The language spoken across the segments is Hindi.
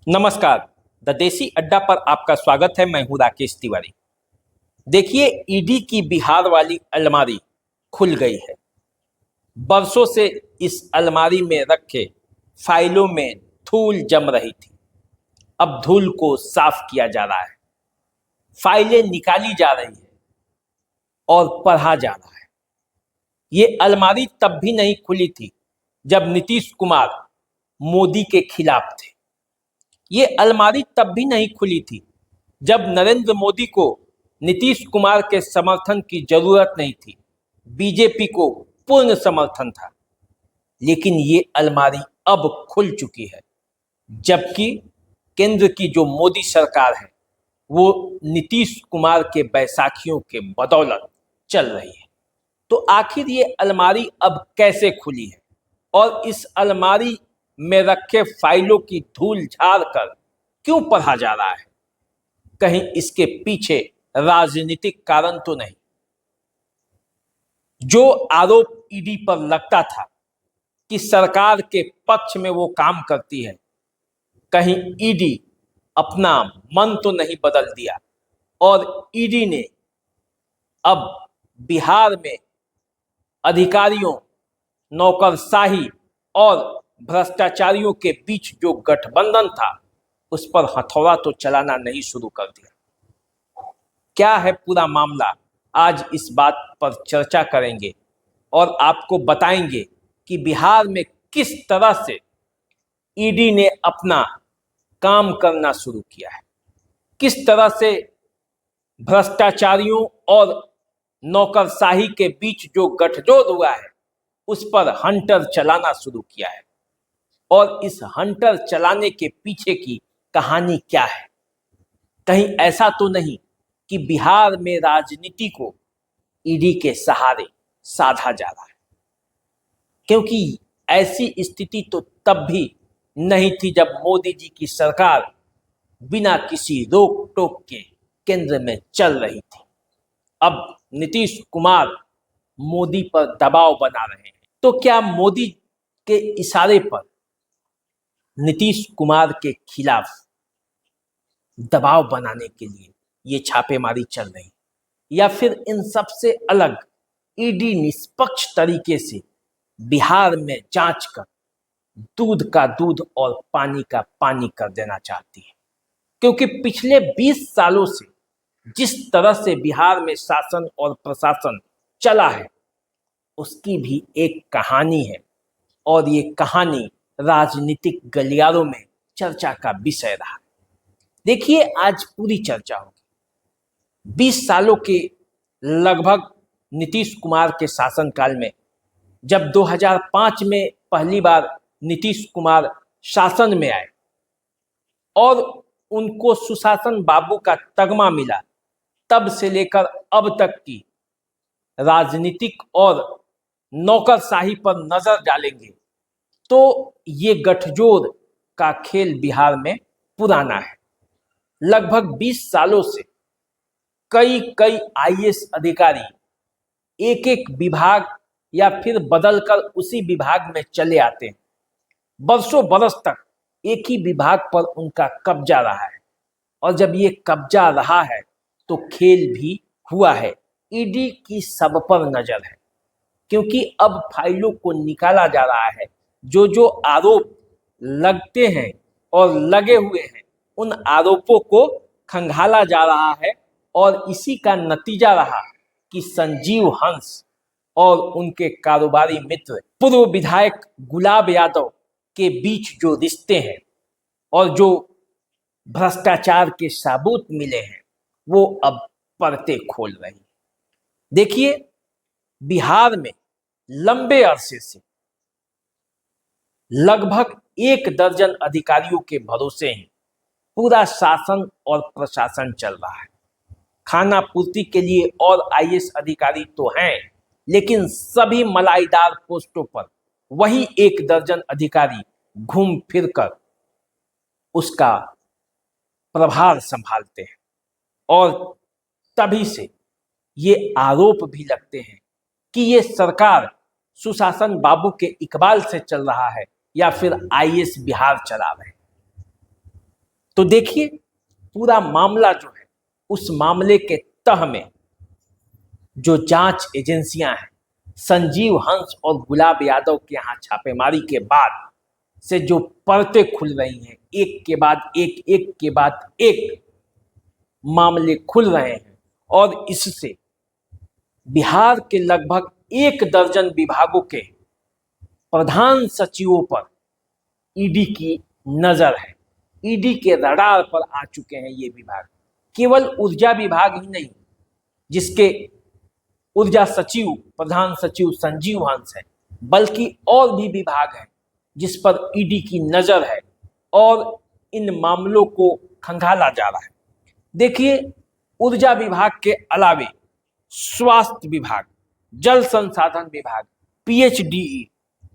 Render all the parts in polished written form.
नमस्कार। द देसी अड्डा पर आपका स्वागत है। मैं हूं राकेश तिवारी। देखिए, ईडी की बिहार वाली अलमारी खुल गई है। बरसों से इस अलमारी में रखे फाइलों में धूल जम रही थी। अब धूल को साफ किया जा रहा है, फाइलें निकाली जा रही है और पढ़ा जा रहा है। ये अलमारी तब भी नहीं खुली थी जब नीतीश कुमार मोदी के खिलाफ थे। ये अलमारी तब भी नहीं खुली थी जब नरेंद्र मोदी को नीतीश कुमार के समर्थन की जरूरत नहीं थी, बीजेपी को पूर्ण समर्थन था। लेकिन ये अलमारी अब खुल चुकी है, जबकि केंद्र की जो मोदी सरकार है वो नीतीश कुमार के बैसाखियों के बदौलत चल रही है। तो आखिर ये अलमारी अब कैसे खुली है और इस अलमारी में रखे फाइलों की धूल झाड़ कर क्यों पढ़ा जा रहा है? कहीं इसके पीछे राजनीतिक कारण तो नहीं? जो आरोप ईडी पर लगता था कि सरकार के पक्ष में वो काम करती है, कहीं ईडी अपना मन तो नहीं बदल दिया और ईडी ने अब बिहार में अधिकारियों, नौकरशाही और भ्रष्टाचारियों के बीच जो गठबंधन था उस पर हथौड़ा तो चलाना नहीं शुरू कर दिया। क्या है पूरा मामला, आज इस बात पर चर्चा करेंगे और आपको बताएंगे कि बिहार में किस तरह से ईडी ने अपना काम करना शुरू किया है, किस तरह से भ्रष्टाचारियों और नौकरशाही के बीच जो गठजोड़ हुआ है उस पर हंटर चलाना शुरू किया है और इस हंटर चलाने के पीछे की कहानी क्या है। कहीं ऐसा तो नहीं कि बिहार में राजनीति को ईडी के सहारे साधा जा रहा है, क्योंकि ऐसी स्थिति तो तब भी नहीं थी जब मोदी जी की सरकार बिना किसी रोक टोक के केंद्र में चल रही थी। अब नीतीश कुमार मोदी पर दबाव बना रहे हैं, तो क्या मोदी के इशारे पर नीतीश कुमार के खिलाफ दबाव बनाने के लिए ये छापेमारी चल रही, या फिर इन सब से अलग ईडी निष्पक्ष तरीके से बिहार में जांच कर दूध का दूध और पानी का पानी कर देना चाहती है? क्योंकि पिछले 20 सालों से जिस तरह से बिहार में शासन और प्रशासन चला है उसकी भी एक कहानी है और ये कहानी राजनीतिक गलियारों में चर्चा का विषय रहा। देखिए, आज पूरी चर्चा होगी 20 सालों के लगभग नीतीश कुमार के शासनकाल में, जब 2005 में पहली बार नीतीश कुमार शासन में आए और उनको सुशासन बाबू का तगमा मिला, तब से लेकर अब तक की राजनीतिक और नौकरशाही पर नजर डालेंगे तो ये गठजोड़ का खेल बिहार में पुराना है। लगभग 20 सालों से कई कई आईएएस अधिकारी एक एक विभाग या फिर बदलकर उसी विभाग में चले आते हैं। बरसों बरस तक एक ही विभाग पर उनका कब्जा रहा है और जब ये कब्जा रहा है तो खेल भी हुआ है। ईडी की सब पर नजर है, क्योंकि अब फाइलों को निकाला जा रहा है। जो जो आरोप लगते हैं और लगे हुए हैं उन आरोपों को खंगाला जा रहा है और इसी का नतीजा रहा कि संजीव हंस और उनके कारोबारी मित्र पूर्व विधायक गुलाब यादव के बीच जो रिश्ते हैं और जो भ्रष्टाचार के सबूत मिले हैं वो अब परतें खोल रही हैं। देखिए, बिहार में लंबे अरसे से लगभग 1 दर्जन अधिकारियों के भरोसे ही पूरा शासन और प्रशासन चल रहा है। खाना पूर्ति के लिए और आईएएस अधिकारी तो हैं, लेकिन सभी मलाईदार पोस्टों पर वही 1 दर्जन अधिकारी घूम फिर कर उसका प्रभार संभालते हैं और तभी से ये आरोप भी लगते हैं कि ये सरकार सुशासन बाबू के इकबाल से चल रहा है या फिर आईएएस बिहार चला रहे हैं। तो देखिए पूरा मामला जो है, उस मामले के तह में जो जांच एजेंसियां हैं, संजीव हंस और गुलाब यादव के यहाँ छापेमारी के बाद से जो परतें खुल रही हैं, एक के बाद एक, एक के बाद एक मामले खुल रहे हैं, और इससे बिहार के लगभग 1 दर्जन विभागों के प्रधान सचिवों पर ईडी की नजर है। ईडी के रडार पर आ चुके हैं ये विभाग। केवल ऊर्जा विभाग ही नहीं, जिसके ऊर्जा सचिव, प्रधान सचिव संजीव हंस है, बल्कि और भी विभाग हैं जिस पर ईडी की नजर है और इन मामलों को खंगाला जा रहा है। देखिए, ऊर्जा विभाग के अलावे स्वास्थ्य विभाग, जल संसाधन विभाग, पीएचडीई,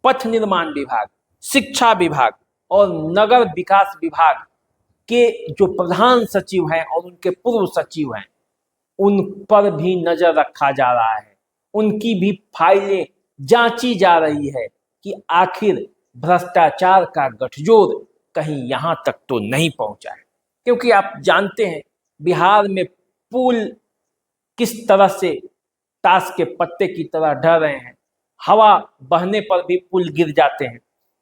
पथ निर्माण विभाग, शिक्षा विभाग और नगर विकास विभाग के जो प्रधान सचिव हैं और उनके पूर्व सचिव हैं, उन पर भी नजर रखा जा रहा है। उनकी भी फाइलें जांची जा रही है कि आखिर भ्रष्टाचार का गठजोड़ कहीं यहां तक तो नहीं पहुंचा है। क्योंकि आप जानते हैं बिहार में पुल किस तरह से ताश के पत्ते की तरह ढह रहे हैं, हवा बहने पर भी पुल गिर जाते हैं।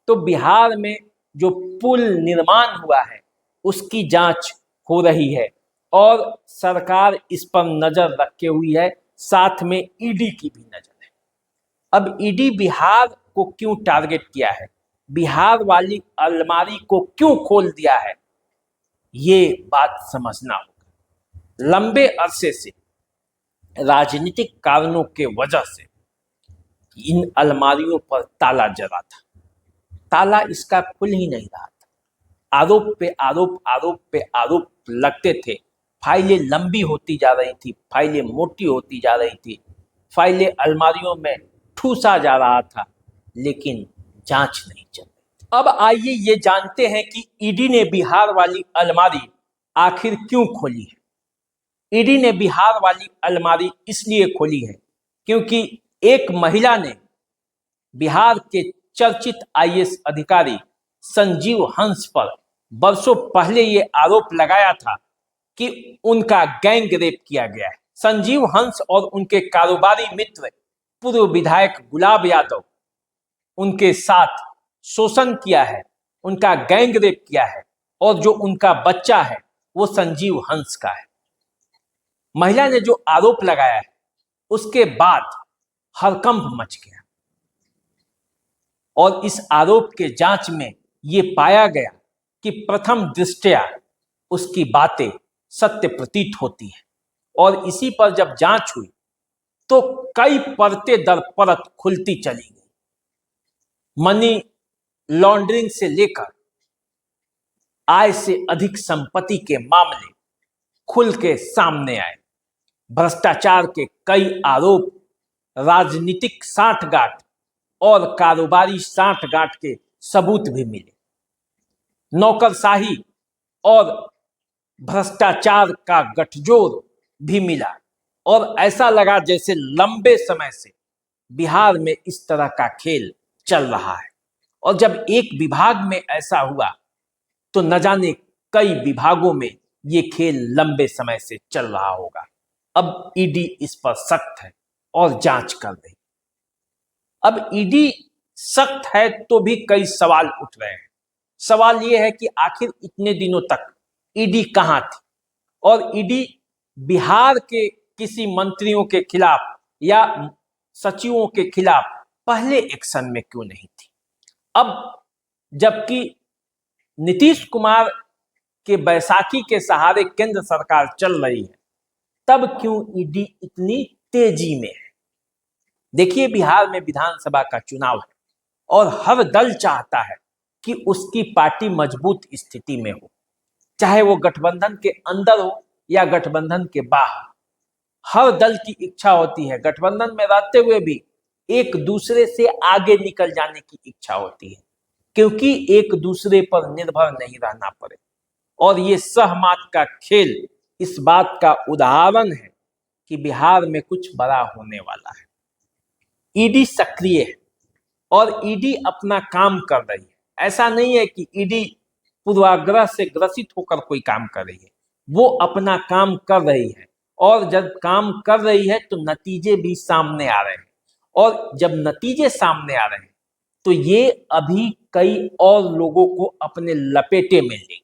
तो बिहार में जो पुल निर्माण हुआ है उसकी जांच हो रही है और सरकार इस पर नजर रखे हुई है, साथ में ईडी की भी नजर है। अब ईडी बिहार को क्यों टारगेट किया है, बिहार वाली अलमारी को क्यों खोल दिया है, ये बात समझना होगा। लंबे अरसे से राजनीतिक कारणों के वजह से इन अलमारियों पर ताला जड़ा था, ताला इसका खुल ही नहीं रहा था। आरोप पे आरोप, आरोप पे आरोप लगते थे, फाइलें लंबी होती जा रही थी, फाइलें मोटी होती जा रही थी, फाइलें अलमारियों में ठूसा जा रहा था, लेकिन जांच नहीं चल रही। अब आइए ये जानते हैं कि ईडी ने बिहार वाली अलमारी आखिर क्यों खोली है। ईडी ने बिहार वाली अलमारी इसलिए खोली है क्योंकि एक महिला ने बिहार के चर्चित आईएएस अधिकारी संजीव हंस पर वर्षों पहले ये आरोप लगाया था कि उनका गैंग रेप किया गया है। संजीव हंस और उनके कारोबारी मित्र पूर्व विधायक गुलाब यादव उनके साथ शोषण किया है, उनका गैंग रेप किया है, और जो उनका बच्चा है वो संजीव हंस का है। महिला ने जो आरोप लगाया है उसके बाद हड़कंप मच गया और इस आरोप के जांच में ये पाया गया कि प्रथम दृष्टया उसकी बातें सत्य प्रतीत होती है, और इसी पर जब जांच हुई तो कई परतें दर परत खुलती चली गई। मनी लॉन्ड्रिंग से लेकर आय से अधिक संपत्ति के मामले खुल के सामने आए। भ्रष्टाचार के कई आरोप, राजनीतिक साठगांठ और कारोबारी साठगांठ के सबूत भी मिले। नौकरशाही और भ्रष्टाचार का गठजोड़ भी मिला और ऐसा लगा जैसे लंबे समय से बिहार में इस तरह का खेल चल रहा है, और जब एक विभाग में ऐसा हुआ तो न जाने कई विभागों में ये खेल लंबे समय से चल रहा होगा। अब ईडी इस पर सख्त है और जांच कर रही। अब ईडी सख्त है तो भी कई सवाल उठ रहे हैं। सवाल यह है कि आखिर इतने दिनों तक ईडी कहां थी और ईडी बिहार के किसी मंत्रियों के खिलाफ या सचिवों के खिलाफ पहले एक्शन में क्यों नहीं थी। अब जबकि नीतीश कुमार के बैसाखी के सहारे केंद्र सरकार चल रही है, तब क्यों ईडी इतनी तेजी में है। देखिए, बिहार में विधानसभा का चुनाव है और हर दल चाहता है कि उसकी पार्टी मजबूत स्थिति में हो, चाहे वो गठबंधन के अंदर हो या गठबंधन के बाहर। हर दल की इच्छा होती है, गठबंधन में रहते हुए भी एक दूसरे से आगे निकल जाने की इच्छा होती है, क्योंकि एक दूसरे पर निर्भर नहीं रहना पड़े। और ये सहमत का खेल इस बात का उदाहरण है कि बिहार में कुछ बड़ा होने वाला है। ईडी सक्रिय है और ईडी अपना काम कर रही है। ऐसा नहीं है कि ईडी पूर्वाग्रह से ग्रसित होकर कोई काम कर रही है, वो अपना काम कर रही है, और जब काम कर रही है तो नतीजे भी सामने आ रहे हैं, और जब नतीजे सामने आ रहे हैं तो ये अभी कई और लोगों को अपने लपेटे में लेंगे,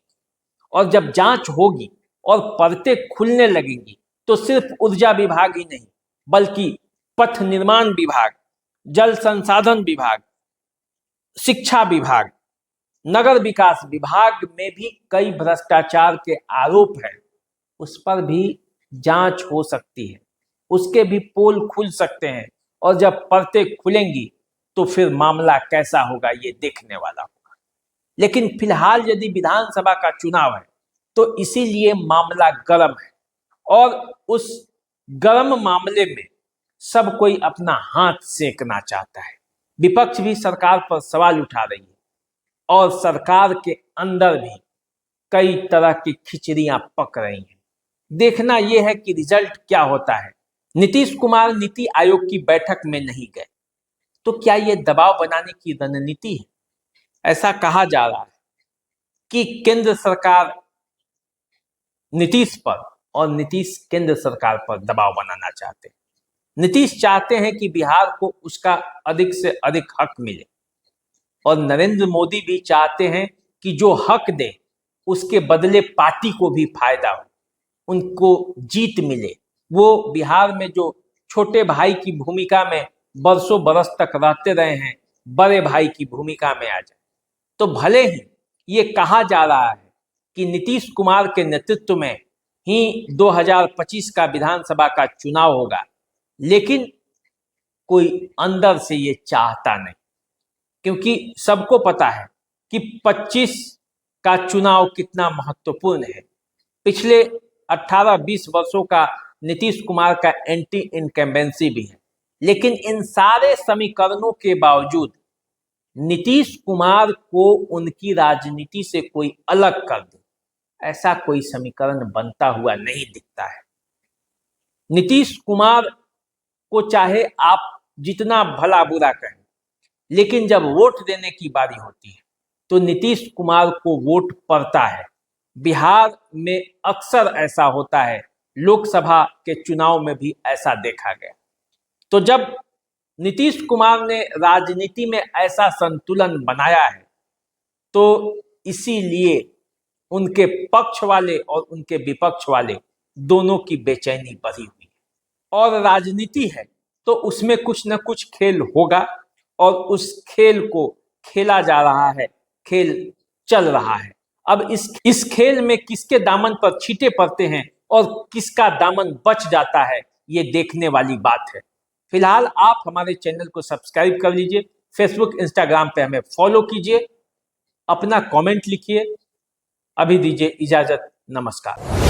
और जब जांच होगी और परतें खुलने लगेंगी तो सिर्फ ऊर्जा विभाग ही नहीं बल्कि पथ निर्माण विभाग, जल संसाधन विभाग, शिक्षा विभाग, नगर विकास विभाग में भी कई भ्रष्टाचार के आरोप हैं, उस पर भी जांच हो सकती है, उसके भी पोल खुल सकते हैं, और जब परतें खुलेंगी तो फिर मामला कैसा होगा ये देखने वाला होगा। लेकिन फिलहाल यदि विधानसभा का चुनाव है तो इसीलिए मामला गर्म है, और उस गर्म मामले में सब कोई अपना हाथ सेकना चाहता है। विपक्ष भी सरकार पर सवाल उठा रही है, और सरकार के अंदर भी कई तरह की खिचड़ियां पक रही हैं। देखना यह है कि रिजल्ट क्या होता है। नीतीश कुमार नीति आयोग की बैठक में नहीं गए, तो क्या यह दबाव बनाने की रणनीति है? ऐसा कहा जा रहा है कि केंद्र सरकार नीतीश पर और नीतीश केंद्र सरकार पर दबाव बनाना चाहते हैं। नीतीश चाहते हैं कि बिहार को उसका अधिक से अधिक हक मिले, और नरेंद्र मोदी भी चाहते हैं कि जो हक दे उसके बदले पार्टी को भी फायदा हो, उनको जीत मिले। वो बिहार में जो छोटे भाई की भूमिका में बरसों बरस तक रहते रहे हैं, बड़े भाई की भूमिका में आ जाए। तो भले ही ये कहा जा रहा है कि नीतीश कुमार के नेतृत्व में ही 2025 का विधानसभा का चुनाव होगा, लेकिन कोई अंदर से ये चाहता नहीं, क्योंकि सबको पता है कि 25 का चुनाव कितना महत्वपूर्ण है। पिछले 18-20 वर्षों का नीतीश कुमार का एंटी इनकम्बेंसी भी है, लेकिन इन सारे समीकरणों के बावजूद नीतीश कुमार को उनकी राजनीति से कोई अलग कर दे, ऐसा कोई समीकरण बनता हुआ नहीं दिखता है। नीतीश कुमार को चाहे आप जितना भला बुरा कहें, लेकिन जब वोट देने की बारी होती है तो नीतीश कुमार को वोट पड़ता है। बिहार में अक्सर ऐसा होता है, लोकसभा के चुनाव में भी ऐसा देखा गया। तो जब नीतीश कुमार ने राजनीति में ऐसा संतुलन बनाया है तो इसीलिए उनके पक्ष वाले और उनके विपक्ष वाले दोनों की बेचैनी बढ़ी हुई है। और राजनीति है तो उसमें कुछ न कुछ खेल होगा, और उस खेल को खेला जा रहा है, खेल चल रहा है। अब इस खेल में किसके दामन पर छींटे पड़ते हैं और किसका दामन बच जाता है, ये देखने वाली बात है। फिलहाल आप हमारे चैनल को सब्सक्राइब कर लीजिए, फेसबुक इंस्टाग्राम पे हमें फॉलो कीजिए, अपना कमेंट लिखिए। अभी दीजिए इजाजत, नमस्कार।